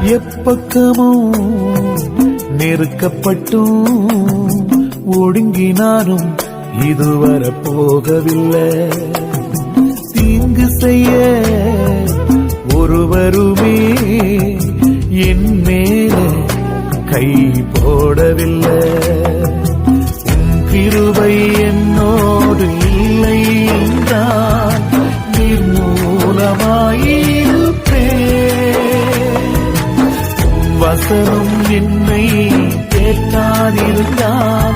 எப்பக்கமும் நெருக்கப்பட்டும் ஒடுங்கினாலும் இதுவரை போகவில்லை. தீங்கு செய்ய ஒருவருமே என் மேல கை போடவில்லை. உன் கிருபை என்னோடு இல்லை என்றால் நிர்மூலமாயிருப்பேன். வசனம் என்னை கேட்டாதிருந்தால்